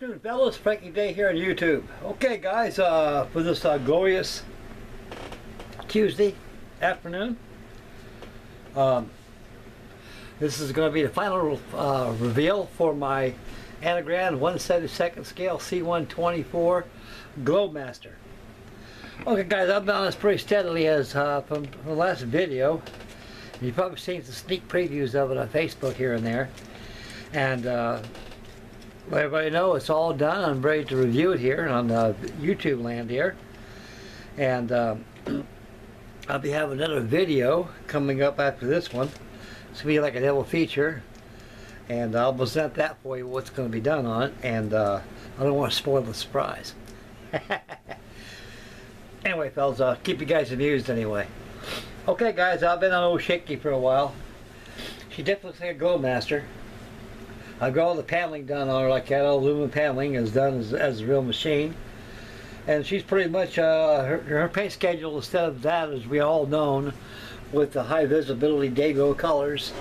Afternoon, fellas. Frankie Day here on YouTube. Okay, guys, for this glorious Tuesday afternoon, this is going to be the final reveal for my Anigrand 1/72 scale C-124 GlobeMaster. Okay, guys, I've been on this pretty steadily as from the last video. You've probably seen some sneak previews of it on Facebook here and there, and let everybody know it's all done. I'm ready to review it here on YouTube land here, and I'll be having another video coming up after this one. It's going to be like a double feature, and I'll present that for you, what's going to be done on it, and I don't want to spoil the surprise. Anyway, fellas, keep you guys amused anyway. Okay, guys, I've been on old Shaky for a while. She definitely looks like a GlobeMaster. I've got all the paneling done on her like that. All aluminum paneling is done as a real machine. And she's pretty much, her paint schedule instead of that, as we all known, with the high visibility day-glow colors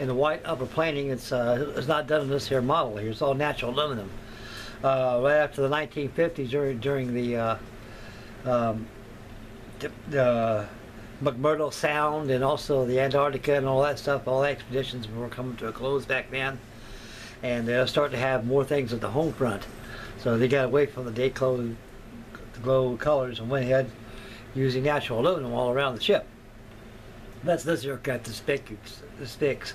and the white upper planing, it's not done in this here model here. It's all natural aluminum. Right after the 1950s, during the McMurdo Sound and also the Antarctica and all that stuff, all the expeditions were coming to a close back then. And they're starting to have more things at the home front. So they got away from the day-glow colors and went ahead using natural aluminum all around the ship. That's this aircraft, the Sticks.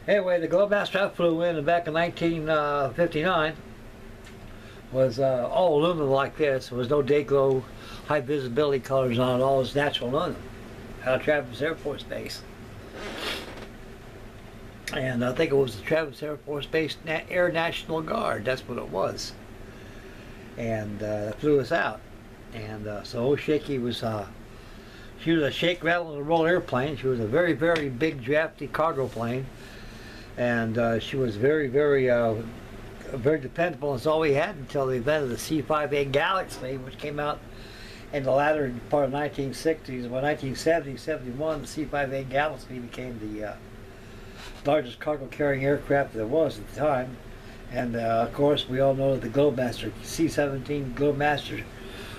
Anyway, the GlobeMaster I flew in back in 1959 was all aluminum like this. There was no day-glow, high visibility colors on it. All was natural aluminum out of Travis Air Force Base. And I think it was the Travis Air Force Base Air National Guard. That's what it was. And flew us out. And so old Shaky was, she was a shake, rattle, and roll airplane. She was a very, very big, drafty cargo plane. And she was very, very, very dependable. It's all we had until the event of the C-5A Galaxy, which came out in the latter part of the 1960s. When 1970, 71, the C-5A Galaxy became the largest cargo carrying aircraft there was at the time. And of course we all know that the GlobeMaster C-17 GlobeMaster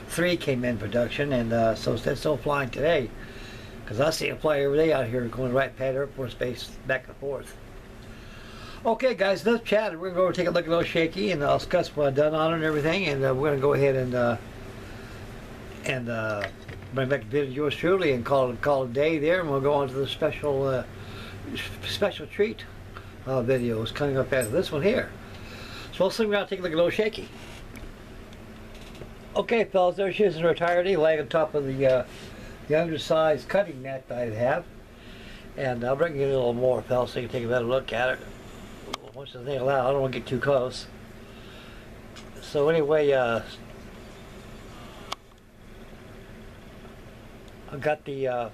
3 came in production, and so it's still flying today, because I see it fly every day out here going right past Air Force Base back and forth. Okay, guys, enough chat. We're going to go take a look at those Shaky, and I'll discuss what I've done on it and everything, and we're going to go ahead and bring back the video of yours truly and call it a day there, and we'll go on to the special treat videos coming up after this one here. So let's see, we're going to take a look at those Shaky. Okay, fellas, there she is in her entirety, laying on top of the undersized cutting net that I have. And I'll bring you in a little more, fellas, so you can take a better look at it. Once the thing allowed, I don't want to get too close. So anyway, I've got the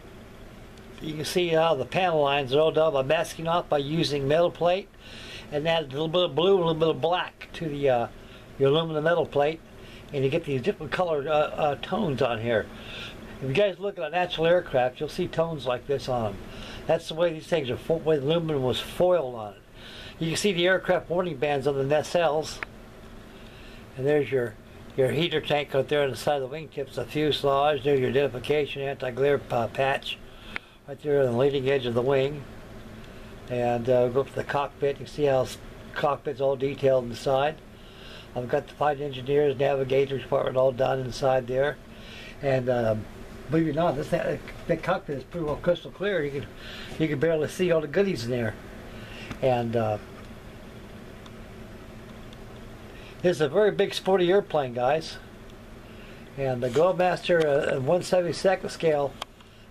you can see how the panel lines are all done by masking off by using metal plate, and add a little bit of blue and a little bit of black to the your aluminum metal plate, and you get these different colored tones on here. If you guys look at a natural aircraft, you'll see tones like this on them. That's the way these things are, the way the aluminum was foiled on it. You can see the aircraft warning bands on the nacelles, and there's your heater tank out there on the side of the wingtips, the fuselage. There's your identification anti-glare patch right there on the leading edge of the wing. And go up to the cockpit. You can see how the cockpit's all detailed inside. I've got the flight engineers, navigators department all done inside there. And believe it or not, that cockpit is pretty well crystal clear. You can barely see all the goodies in there. And this is a very big sporty airplane, guys. And the GlobeMaster at 1/72 scale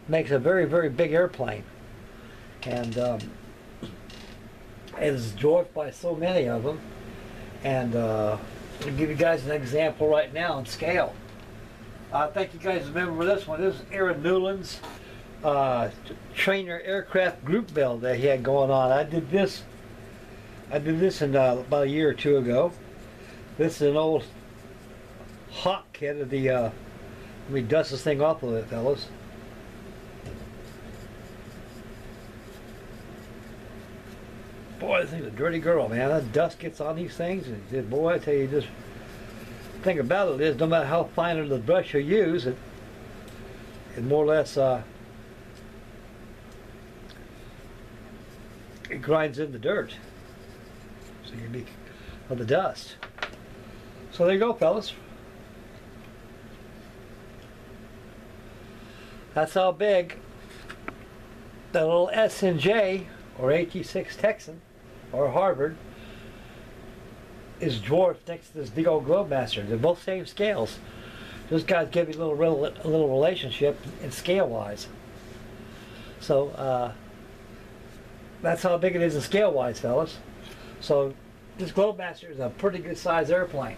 makes a very, very big airplane. And it is dwarfed by so many of them. And I'll give you guys an example right now in scale. I think you guys remember this one. This is Aaron Newland's trainer aircraft group build that he had going on. I did this in about a year or two ago. This is an old hot kit of the let me dust this thing off a little bit, fellas. Boy, boy, this thing's a dirty girl, man. That dust gets on these things, and he said, boy, I tell you, just the thing about it is, no matter how fine of the brush you use, it more or less it grinds in the dirt, so you be of the dust. So there you go, fellas. That's how big the little S&J or AT6 Texan or Harvard is dwarfed next to this big old GlobeMaster. They're both same scales. Those guys give you a little relationship in scale wise. So that's how big it is in scale wise, fellas. So this GlobeMaster is a pretty good size airplane,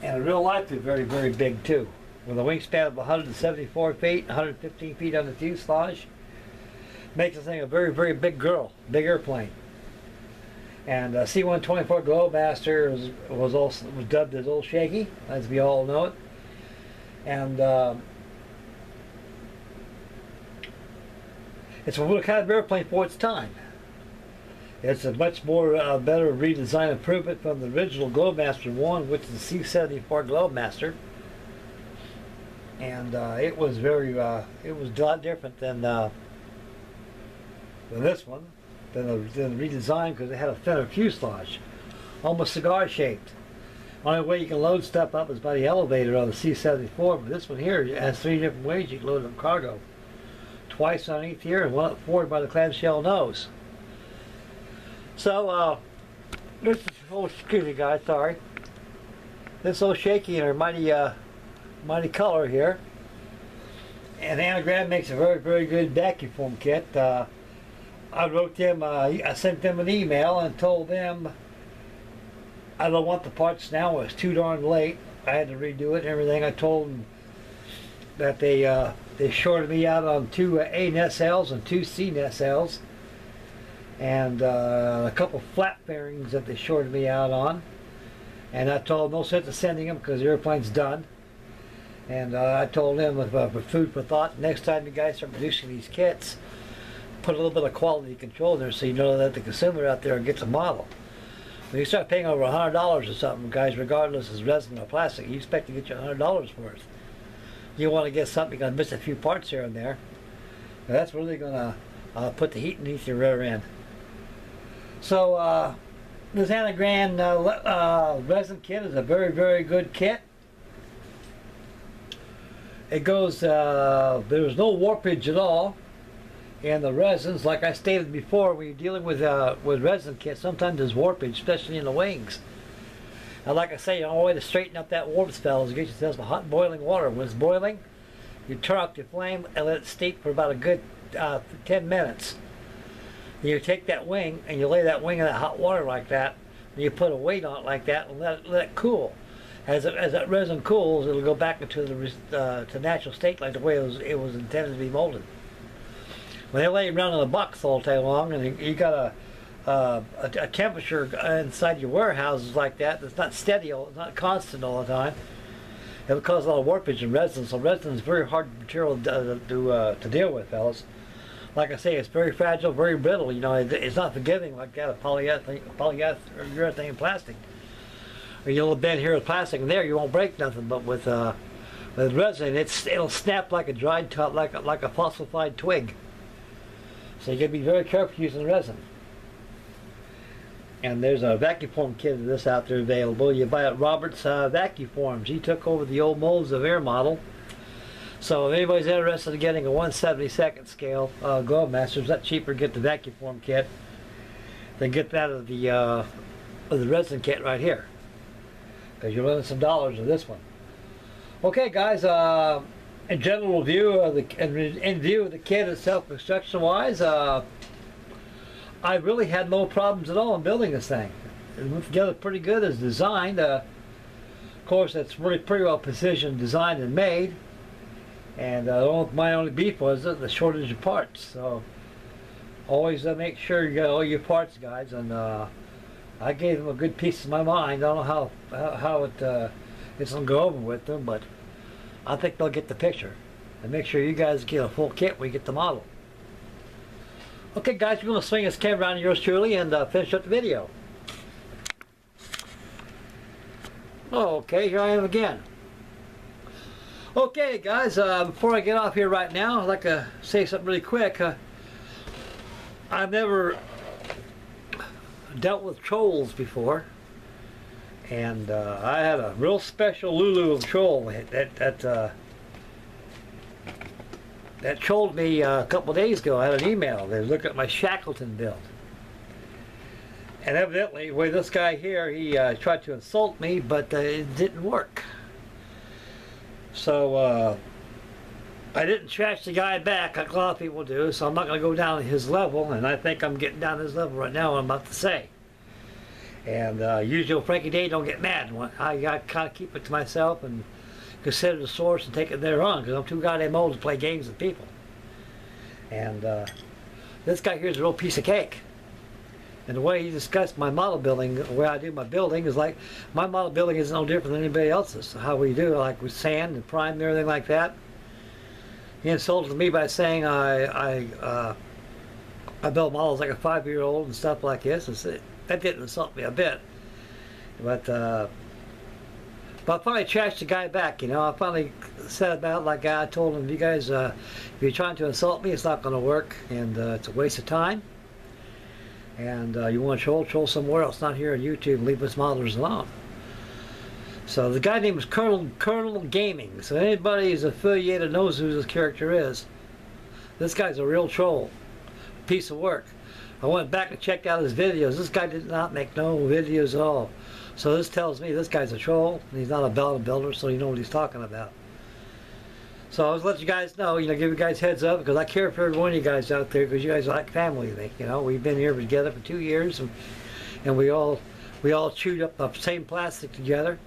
and in real life it's very, very big too, with a wingspan of 174 feet, 115 feet on the fuselage. Makes this thing a very, very big girl, big airplane. And C-124 GlobeMaster was dubbed as Old Shaky, as we all know it. And it's a kind of airplane for its time. It's a much more better redesign improvement from the original GlobeMaster 1, which is the C-124 GlobeMaster. And it was very, it was a lot different than this one. Than the redesign, because it had a thinner fuselage, almost cigar shaped. Only way you can load stuff up is by the elevator on the C-124, but this one here has 3 different ways you can load up cargo. Twice underneath here and one up forward by the clamshell nose. So this is, oh excuse me guys, sorry. This Old Shaky in her mighty color here. And Anigrand makes a very, very good vacuum form kit. I wrote them, I sent them an email and told them I don't want the parts now. It was too darn late. I had to redo it and everything. I told them that they shorted me out on 2 A nacelles and 2 C nacelles, and a couple flat bearings that they shorted me out on. And I told them no sense of sending them because the airplane's done. And I told them with food for thought, next time you guys start producing these kits, put a little bit of quality control in there so you know that the consumer out there gets a model. When you start paying over $100 or something, guys, regardless of resin or plastic, you expect to get you $100 worth. You want to get something, you're going to miss a few parts here and there. Now that's really going to put the heat beneath your rear end. So this Anigrand resin kit is a very, very good kit. It goes, there's no warpage at all. And the resins, like I stated before, when you're dealing with resin kits, sometimes there's warpage, especially in the wings. And like I say, the only way to straighten up that warp spell is to get yourself some hot boiling water. When it's boiling, you turn off your flame and let it steep for about a good 10 minutes. And you take that wing and you lay that wing in that hot water like that, and you put a weight on it like that and let it cool. As that resin cools, it'll go back into the natural state like the way it was intended to be molded. When they lay around in the box all day long, and you got a temperature inside your warehouses like that that's not steady, it's not constant all the time, it'll cause a lot of warpage in resin. So resin is very hard material to deal with, fellas. Like I say, it's very fragile, very brittle. You know, it's not forgiving like that of polyurethane plastic. Or you'll bend here with plastic, and there you won't break nothing. But with resin, it'll snap like a dried top, like a fossilified twig. So you got to be very careful using resin. And there's a vacuum form kit of this out there available. You buy it Robert's Vacuum Forms. He took over the old molds of Air model. So if anybody's interested in getting a 1/72 scale GlobeMaster, it's not cheaper to get the vacuum form kit than get that of the resin kit right here, because you're running some dollars of this one. Okay, guys. In general view of in view of the kit itself, construction wise, I really had no problems at all in building this thing. It went together pretty good as designed. Of course, it's really pretty well precision designed and made. And my only beef was the shortage of parts. So always make sure you got all your parts, guys. And I gave them a good piece of my mind. I don't know how it's gonna go over with them, but I think they'll get the picture. And make sure you guys get a full kit when you get the model. Okay guys, we're going to swing this camera around yours truly and finish up the video. Okay, here I am again. Okay guys, before I get off here right now, I'd like to say something really quick. I've never dealt with trolls before, and I had a real special Lulu troll that trolled me a couple of days ago. I had an email. They were looking at my Shackleton build. And evidently, with this guy here, he tried to insult me, but it didn't work. So, I didn't trash the guy back like a lot of people do, so I'm not going to go down to his level, and I think I'm getting down to his level right now, what I'm about to say. And usually Frankie Day don't get mad. I kind of keep it to myself and consider the source and take it there on, because I'm too goddamn old to play games with people. And this guy here is a real piece of cake. And the way he discussed my model building, the way I do my building, is like my model building is no different than anybody else's. How we do, like with sand and prime and everything like that. He insulted me by saying I build models like a 5-year-old and stuff like this. That didn't insult me a bit. But I finally trashed the guy back, you know. I finally said about it like I told him, you guys, if you're trying to insult me, it's not going to work, and it's a waste of time. And you want to troll somewhere else, not here on YouTube, leave us modelers alone. So the guy name is Colonel Gaming. So anybody who's affiliated knows who this character is. This guy's a real troll. Piece of work. I went back and checked out his videos. This guy did not make no videos at all. So this tells me this guy's a troll, and he's not a builder, so you know what he's talking about. So I was letting you guys know, you know, give you guys heads up, because I care for every one of you guys out there, because you guys are like family to me. You know, we've been here together for 2 years, and we all chewed up the same plastic together.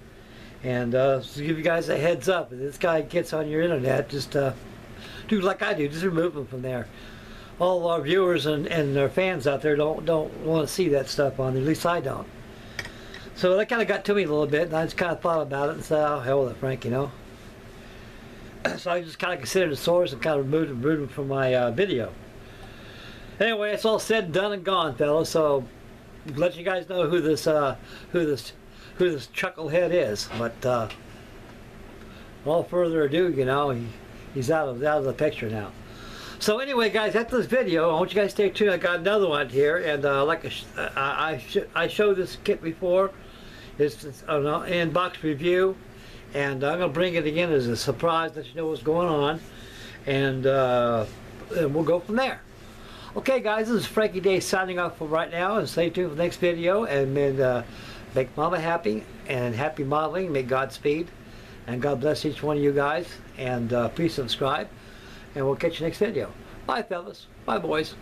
And so give you guys a heads up. If this guy gets on your internet, just do like I do, just remove him from there. All our viewers and their fans out there don't want to see that stuff on there. At least I don't. So that kind of got to me a little bit, and I just kind of thought about it and said, oh, hell with it, Frank, you know. So I just kind of considered the source and kind of removed him from my video. Anyway, it's all said and done and gone, fellas. So let you guys know who this chucklehead is. But all further ado, you know, he's out of the picture now. So anyway, guys, after this video, I want you guys to stay tuned. I got another one here, and I showed this kit before. It's an inbox review, and I'm going to bring it again as a surprise, let you know what's going on, and we'll go from there. Okay, guys, this is Frankie Day signing off for right now, and stay tuned for the next video, and make Mama happy, and happy modeling, make Godspeed, and God bless each one of you guys, and please subscribe, and we'll catch you next video. Bye, fellas. Bye, boys.